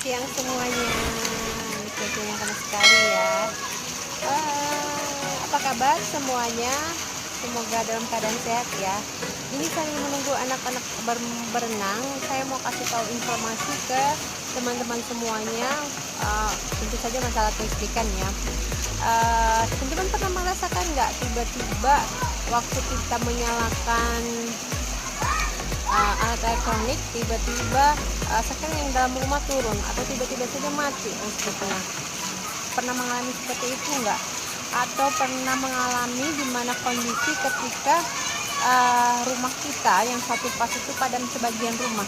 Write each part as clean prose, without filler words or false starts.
siang semuanya. Cuaca yang panas sekali ya. Apa kabar semuanya? Semoga dalam keadaan sehat ya. Ini sambil menunggu anak-anak berenang, saya mau kasih tahu informasi ke teman-teman semuanya. Tentu saja masalah kelistrikan ya. Teman-teman pernah merasakan nggak tiba-tiba waktu kita menyalakan alat elektronik, tiba-tiba sekarang yang dalam rumah turun atau tiba-tiba saja mati listriknya? Pernah mengalami seperti itu enggak? Atau pernah mengalami dimana kondisi ketika rumah kita yang satu pas itu padam sebagian rumah?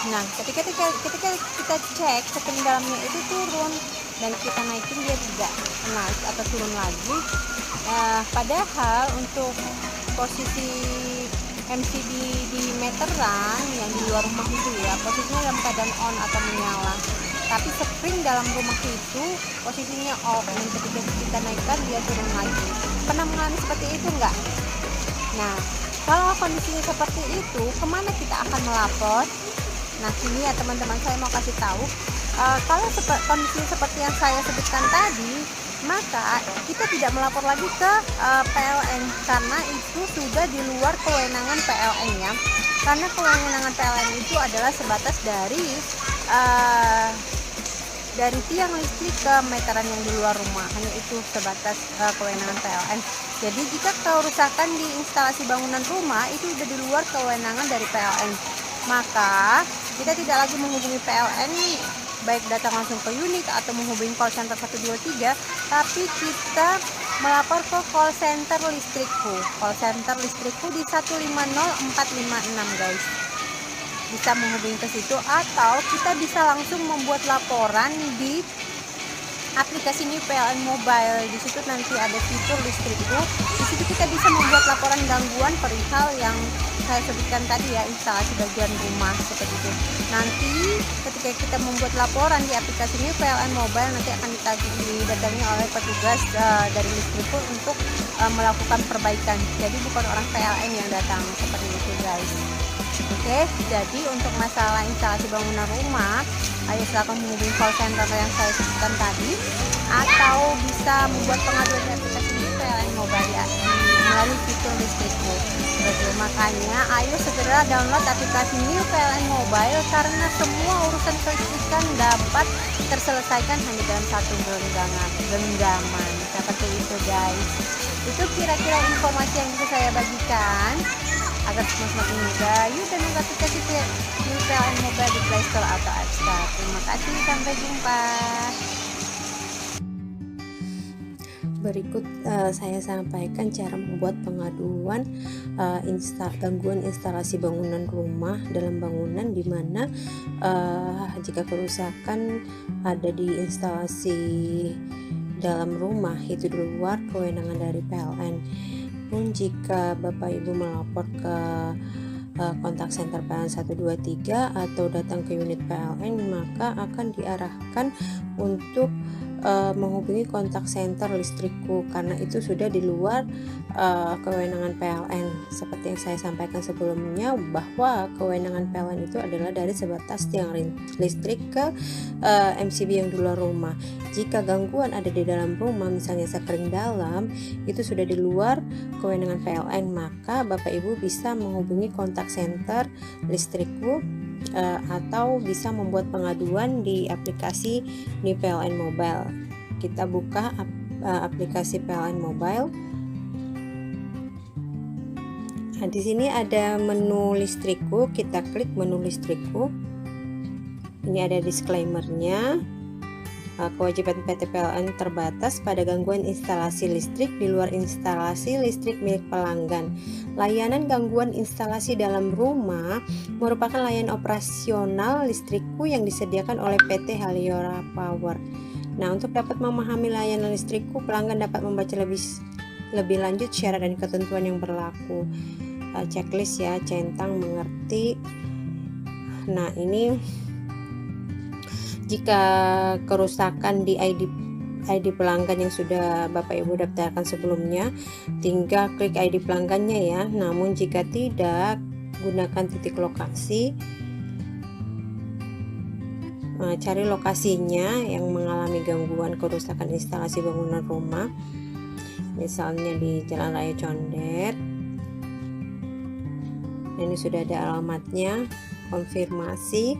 Nah, ketika kita cek setting dalamnya itu turun dan kita naikin dia tidak naik atau turun lagi. Padahal untuk posisi MCB di meteran yang di luar rumah itu ya, posisinya dalam keadaan on atau menyala, tapi spring dalam rumah itu posisinya off, dan ketika kita naikkan dia turun lagi. Pernah mengalami seperti itu enggak? Nah, kalau kondisinya seperti itu, kemana kita akan melapor? Nah, sini ya teman-teman, saya mau kasih tahu, kalau kondisinya seperti yang saya sebutkan tadi, maka kita tidak melapor lagi ke PLN, karena itu sudah di luar kewenangan PLN ya. Karena kewenangan PLN itu adalah sebatas dari tiang listrik ke meteran yang di luar rumah, hanya itu sebatas kewenangan PLN. Jadi jika kerusakan di instalasi bangunan rumah itu sudah di luar kewenangan dari PLN, maka kita tidak lagi menghubungi PLN baik datang langsung ke unit atau menghubungi call center 123, tapi kita melapor ke call center listrikku. Call center listrikku di 150456 guys. Bisa menghubungi ke situ, atau kita bisa langsung membuat laporan di aplikasi New PLN Mobile. Di situ nanti ada fitur listrikku. Di situ kita bisa membuat laporan gangguan perihal yang saya sebutkan tadi ya, instalasi bagian rumah seperti itu. Nanti ketika kita membuat laporan di aplikasi New PLN Mobile, nanti akan didatangi oleh petugas dari listrikku untuk melakukan perbaikan. Jadi bukan orang PLN yang datang, seperti itu guys. Oke, jadi untuk masalah instalasi bangunan rumah, ayo silakan menghubungi call center yang saya sebutkan tadi, atau bisa membuat pengaduan di aplikasi New PLN Mobile ya, melalui fitur listrikku. Betul, makanya ayo segera download aplikasi New PLN Mobile, karena semua urusan kelistrikan dapat terselesaikan hanya dalam satu genggaman. Seperti itu guys. Itu kira-kira informasi yang bisa saya bagikan agar semua semakin mudah. Yuk download aplikasi New PLN Mobile di Play Store atau App Store. Terima kasih, sampai jumpa. Berikut saya sampaikan cara membuat pengaduan gangguan instalasi bangunan rumah dalam bangunan, di mana jika kerusakan ada di instalasi dalam rumah itu di luar kewenangan dari PLN. Pun jika Bapak Ibu melapor ke kontak center PLN 123 atau datang ke unit PLN, maka akan diarahkan untuk menghubungi kontak center listrikku, karena itu sudah di luar kewenangan PLN. Seperti yang saya sampaikan sebelumnya, bahwa kewenangan PLN itu adalah dari sebatas tiang listrik ke MCB yang di luar rumah. Jika gangguan ada di dalam rumah, misalnya sekring dalam, itu sudah di luar kewenangan PLN, maka Bapak Ibu bisa menghubungi kontak center listrikku atau bisa membuat pengaduan di aplikasi New PLN Mobile. Kita buka aplikasi PLN Mobile. Nah, di sini ada menu listrikku, kita klik menu listrikku. Ini ada disclaimer-nya. Kewajiban PT PLN terbatas pada gangguan instalasi listrik di luar instalasi listrik milik pelanggan. Layanan gangguan instalasi dalam rumah merupakan layanan operasional listrikku yang disediakan oleh PT Haliora Power. Nah, untuk dapat memahami layanan listrikku, pelanggan dapat membaca lebih lanjut syarat dan ketentuan yang berlaku. Checklist ya, centang mengerti. Nah, ini jika kerusakan di ID pelanggan yang sudah Bapak Ibu daftarkan sebelumnya, tinggal klik ID pelanggannya ya. Namun jika tidak, gunakan titik lokasi cari lokasinya yang mengalami gangguan kerusakan instalasi bangunan rumah, misalnya di Jalan Raya Condet. Ini sudah ada alamatnya. Konfirmasi.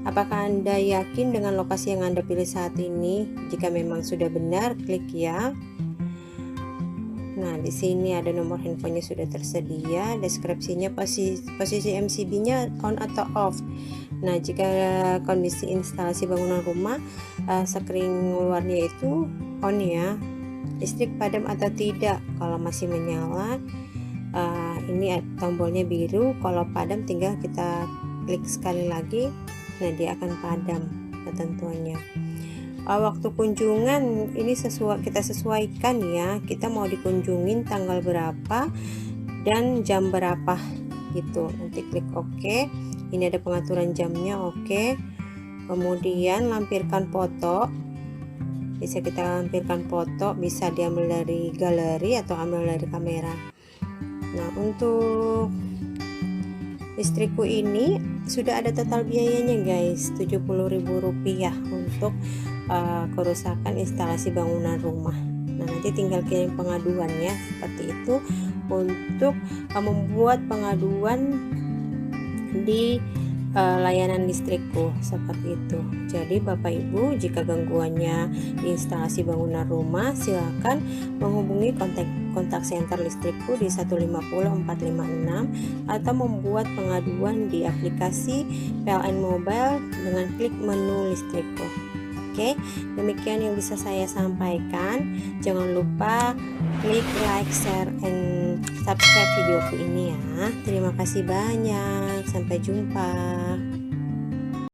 Apakah Anda yakin dengan lokasi yang Anda pilih saat ini? Jika memang sudah benar, klik ya. Nah, di sini ada nomor handphonenya sudah tersedia, deskripsinya posisi MCB-nya on atau off. Nah, jika kondisi instalasi bangunan rumah, screen luarnya itu on ya. Listrik padam atau tidak. Kalau masih menyala, ini tombolnya biru. Kalau padam tinggal kita klik sekali lagi, nah dia akan padam ketentuannya. Waktu kunjungan ini kita sesuaikan ya, kita mau dikunjungin tanggal berapa dan jam berapa gitu. Nanti klik OK. Ini ada pengaturan jamnya, OK. Kemudian lampirkan foto. Bisa kita lampirkan foto, bisa diambil dari galeri atau ambil dari kamera. Nah, untuk listrikku ini sudah ada total biayanya guys, Rp70.000 untuk kerusakan instalasi bangunan rumah. Nah, nanti tinggal kirim pengaduan ya, seperti itu untuk membuat pengaduan di layanan listrikku, seperti itu. Jadi Bapak Ibu, jika gangguannya di instalasi bangunan rumah, silakan menghubungi kontak center listrikku di 150456 atau membuat pengaduan di aplikasi PLN Mobile dengan klik menu listrikku. Oke, demikian yang bisa saya sampaikan. Jangan lupa klik like, share, and subscribe video ini ya. Terima kasih banyak. Sampai jumpa.